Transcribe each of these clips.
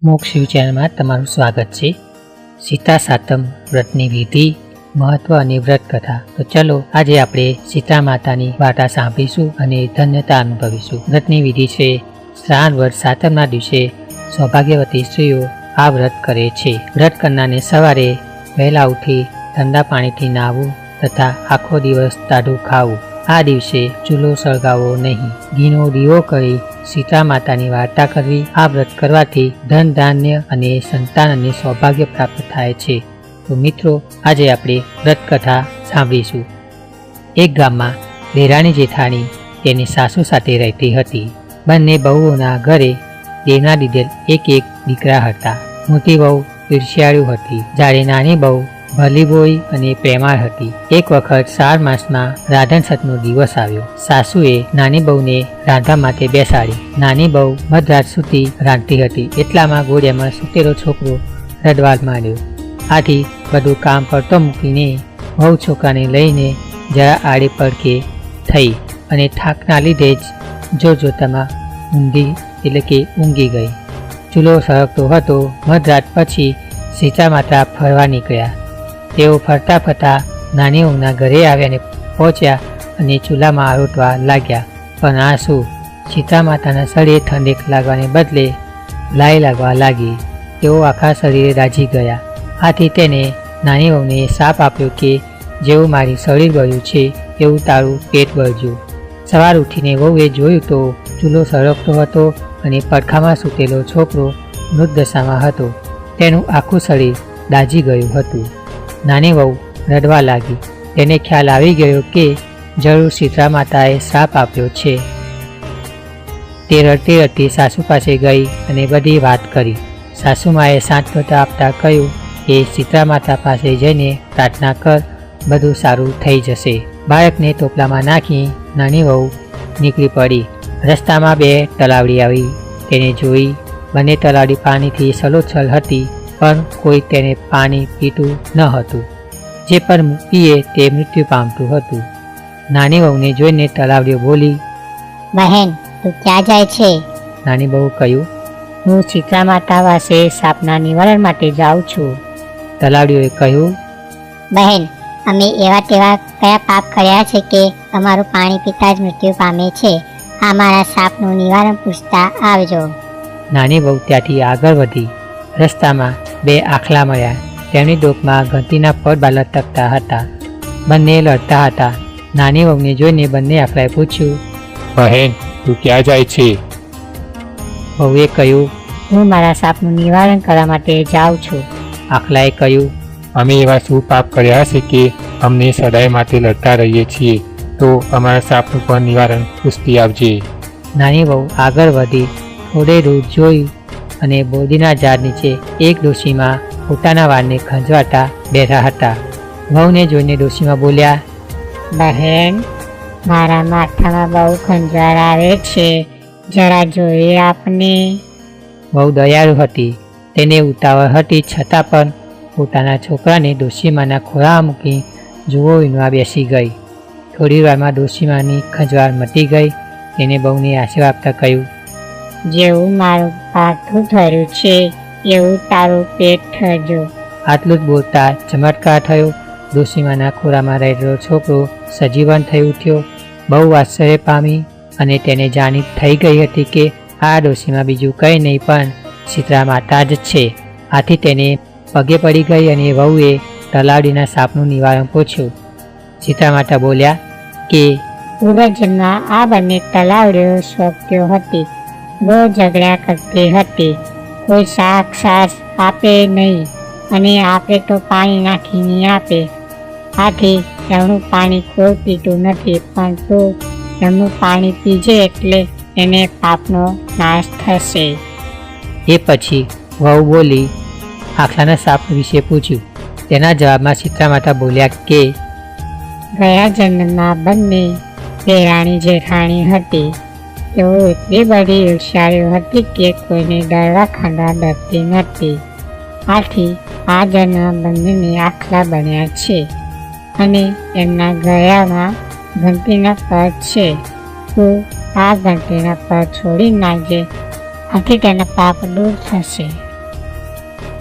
મોક્ષ શિવ ચેનલમાં તમારું સ્વાગત છે। સીતા સાતમ વ્રતની વિધિ, મહત્વ અને વ્રત કથા। તો ચલો આજે આપણે સીતા માતાની વાર્તા સાંભળીશું અને ધન્યતા અનુભવીશું। વ્રતની વિધિ છે, શ્રાવણ વદ સાતમના દિવસે સૌભાગ્યવતી સ્ત્રીઓ આ વ્રત કરે છે। વ્રત કરનારને સવારે વહેલા ઉઠી ઠંડા પાણીથી નાહવું તથા આખો દિવસ તાડું ખાવું। આ દિવસે ચૂલો સળગાવવો નહીં, ઘીનો દીવો કરી સીતા માતાની વાર્તા કરવી। આ વ્રત કરવાથી ધન ધાન્ય અને સંતાન અને સૌભાગ્ય પ્રાપ્ત થાય છે। તો મિત્રો આજે આપણે વ્રત કથા સાંભળીશું। એક ગામમાં દેરાણી જેઠાણી તેની સાસુ સાથે રહેતી હતી। બંને બહુઓના ઘરે દેવના દીધેલ એક દીકરા હતા। મોટી બહુ ઈર્ષ્યાળુ હતી, જ્યારે નાની બહુ ભલીભોળી અને પ્રેમાળ હતી। એક વખત 4 માસમાં રાંધણ છઠનો દિવસ આવ્યો। સાસુએ નાની બહુને રાંધવા માટે બેસાડી। નાની બહુ મધરાત સુધી રાંધતી હતી, એટલામાં ગોળિયામાં સૂતેલો છોકરો રડવા માંડ્યો। આથી બધું કામ પડતો મૂકીને બહુ છોકરાને લઈને જરા આડે પડકે થઈ અને થાકના લીધે જ જોતામાં ઊંઘી ગઈ। ચૂલો સળગતો હતો। મધરાત પછી સીતા માતા ફરવા નીકળ્યા। તેઓ ફરતા ફરતા નાની વહુના ઘરે આવ્યા પહોંચ્યા અને ચૂલામાં આરોટવા લાગ્યા। પણ આ શું, સીતા માતાના શરીરે ઠંડક લાગવાને બદલે લાઈ લાગવા લાગી। તેઓ આખા શરીરે દાઝી ગયા। આથી તેને નાની વહુને શાપ આપ્યો કે જેવું મારી શરીર બળ્યું છે એવું તારું પેટ બળજો। સવાર ઉઠીને વહુએ જોયું તો ચૂલો સળગતો હતો અને પડખામાં સૂતેલો છોકરો મૃત દશામાં હતો। તેનું આખું શરીર દાઝી ગયું હતું। નાની વહુ રડવા લાગી। તેને ખ્યાલ આવી ગયો કે જરૂર સીતા માતાએ શ્રાપ આપ્યો છે। તે રડતી રડતી સાસુ પાસે ગઈ અને બધી વાત કરી। સાસુમાએ સાંત્વતા આપતા કહ્યું કે સીતા માતા પાસે જઈને પ્રાર્થના કર, બધું સારું થઈ જશે। બાળકને ટોપલામાં નાખી નાની વહુ નીકળી પડી। રસ્તામાં 2 તલાવડી આવી। તેને જોઈ। બંને તલાવડી પાણીથી છલોછલ હતી, પણ કોઈ તેને પાણી પીતું ન હતું। જે પણ પીએ તે મૃત્યુ પામતું હતું। નાની વહુને જોઈને તલાવડીઓ બોલી, બહેન, તું ક્યાં જાય છે? નાની બહુ કહ્યું, હું સીતા માતા પાસે સાપના નિવારણ માટે જાઉં છું। તલાવડીઓએ કહ્યું, બહેન, અમે એવા તેવા કયા પાપ કર્યા છે કે તમારું પાણી પીતા જ મૃત્યુ પામે છે? આ મારા સાપનું નિવારણ પૂછતા આવજો। નાની બહુ ત્યાંથી આગળ વધી। રસ્તામાં 2 આખલા મળ્યા। તેમની ડોકમાં ઘંટીના પડ લટકતા હતા। બંને લડતા હતા। નાની વહુને જોઈને બંને આખલાએ પૂછ્યું, બહેન, તું ક્યાં જાય છે? વહુએ કહ્યું, હું મારા સાપનું નિવારણ કરવા માટે જાઉં છું। આખલાએ કહ્યું, અમે એવા શું પાપ કર્યા છે કે અમને સદાય માટે લડતા રહીએ છીએ? તો અમારા સાપનું પણ નિવારણ પૂછતી આવજે। નાની વહુ આગળ વધી। થોડે દૂર જોઈ અને બોરડીના ઝાડ નીચે એક ડોશીમાં પોતાના વાળને ખંજવાતા બેઠા હતા। વહુને જોઈને ડોશીમાં બોલ્યા, બહેન, મારા માથામાં બહુ ખંજવાળ આવે છે, જરા જોઈએ આપને। વહુ દયાળુ હતી। તેને ઉતાવળ હતી, છતાં પણ પોતાના છોકરાને ડોશીમાના ખોળામાં મૂકી જુઓ વીણવા બેસી ગઈ। થોડી વારમાં ડોશીમાની ખંજવાળ મટી ગઈ। તેને બહુને આશીર્વાદ આપતા કહ્યું, જેવું મારું પાઠું થયું છે એવું તારું પેટ થજો। આટલું જ બોલતા ચમત્કાર થયો। ડોશીમાના ખોળામાં રહેલો છોકરો સજીવન થઈ ઉઠ્યો। બહુ આશ્ચર્ય પામી અને તેને જાણી થઈ ગઈ હતી કે આ ડોશીમાં બીજું કંઈ નહીં પણ સીતા માતા જ છે। આથી તેને પગે પડી ગઈ અને વહુએ તલાવડીના સાપનું નિવારણ પૂછ્યું। સીતા માતા બોલ્યા કે પૂર્વજન્મમાં આ બંને તલાવડીઓ સ્વપ્યો હતી, રોજ ઝઘડા કરતી હતી। કોઈ શાક છાશ આપે નહીં અને આપે તો પાણી નાખીને આપે। આથી એમનું પાણી કોઈ પીતું નથી, પણ તું એમનું પાણી પીજે એટલે એને પાપનો નાશ થશે। એ પછી વહુ બોલી આખલાના સાપ વિશે પૂછ્યું। તેના જવાબમાં સીતા માતા બોલ્યા કે ગયા જન્મમાં બંને દેરાણી જેઠાણી હતી। તેઓ એટલી બધી ઈર્ષ્યાળુ હતી કે કોઈને ડરવા ખાંદવા ડરતી નથી। આથી આ જન્મ બંનેને આખલા બન્યા છે અને એમના ગળામાં ઘંટીના પડ છે। તું આ ઘંટીના પડ છોડી નાખજે, આથી તેના પાપ દૂર થશે।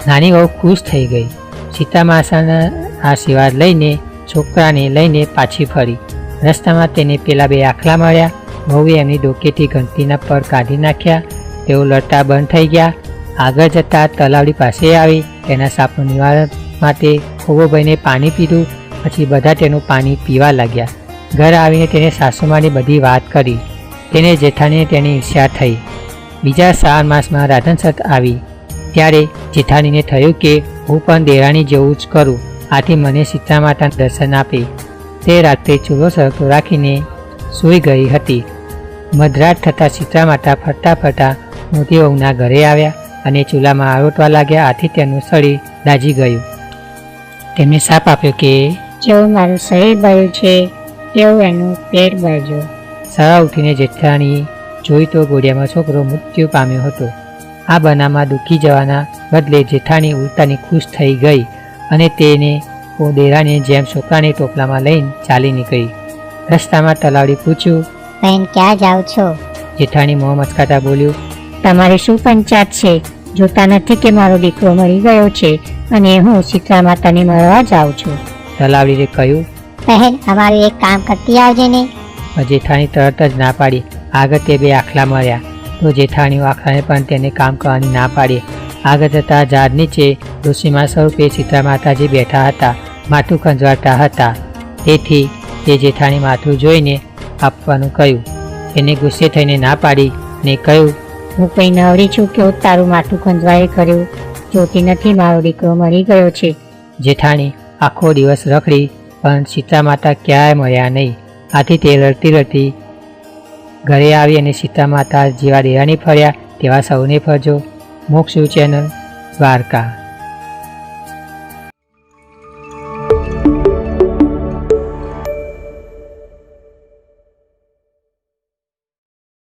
નાની વહુ ખુશ થઈ ગઈ. સીતા માતાના આશીર્વાદ લઈને છોકરાને લઈને પાછી ફરી. રસ્તામાં તેને પેલા બે આખલા મળ્યા. વહુએ એમની ડોકેથી ઘંટીના પડ કાઢી નાખ્યા. તેઓ લડતા બંધ થઈ ગયા. આગળ જતાં તલાવડી પાસે આવી તેના સાપનું નિવારણ માટે ખોબોભાઈને પાણી પીધું. પછી બધા તેનું પાણી પીવા લાગ્યા. ઘર આવીને તેને સાસુમાની બધી વાત કરી. તેને જેઠાણીને તેની ઈર્ષ્યા થઈ. બીજા 4 માસમાં રાધનસત આવી ત્યારે જેઠાણીને થયું કે હું પણ દેરાણી જેવું જ કરું, આથી મને સીતા માતાના દર્શન આપે. તે રાત્રે ચૂલો સળગતો રાખીને સૂઈ ગઈ હતી. મધરાત થતાં સીતા માતા ફરતા ફરતા મોટી વહુના ઘરે આવ્યા અને ચૂલામાં આરોટવા લાગ્યા. આથી તેનું શરીર દાઝી ગયું. તેમને શાપ આપ્યો કે જેવું મારું શરીર બળ્યું છે તેવું એનું પેટ બળજો. સવાર ઉઠીને જેઠાણીએ જોઈ તો ઘોડિયામાં છોકરો મૃત્યુ પામ્યો હતો. આ બનાવમાં દુઃખી જવાના બદલે જેઠાણી ઉલટાની ખુશ થઈ ગઈ અને તેને દેરાણીની જેમ છોકરાને ટોપલામાં લઈને ચાલી નીકળી. રસ્તામાં તલાવડી પૂછ્યું, બહેન ક્યાં જાઓ છો? જેઠાણી મોં મચકાતા બોલ્યું, તમારી શું પંચાયત છે? જોતા નથી કે મારો દીકરો મરી ગયો છે અને હું શીતળા માતાને મળવા જાઉં છું. તલાવડીએ કહ્યું. બહેન અમારું એક કામ કરતી આવજે ને. જેઠાણી તરત જ ના પાડી. આગળ તે બે આખલા મળ્યા તો જેઠાણીઓ આખલાને પણ તેને કામ કરવાની ના પાડી. આગળ જતાં ઝાડ નીચે ડોશીમા સ્વરૂપે સીતા માતાજી બેઠા હતા, માથું ખંજવાળતા હતા. તેથી તે જેઠાણી માથું જોઈને આપવાનું કહ્યું. તેને ગુસ્સે થઈને ના પાડી ને કહ્યું, હું કઈ નવરી છું કે હું તારું માથું ખંજવાળે કર્યું? જોતી નથી મારો દીકરો મરી ગયો છે. જેઠાણી આખો દિવસ રખડી પણ સીતા માતા ક્યાંય મળ્યા નહીં. આથી તે રડતી રડતી ઘરે આવી અને સીતા માતા જેવા દેરાણી ફર્યા તેવા સૌને ફરજો. મોક્ષ ચેનલ દ્વારકા.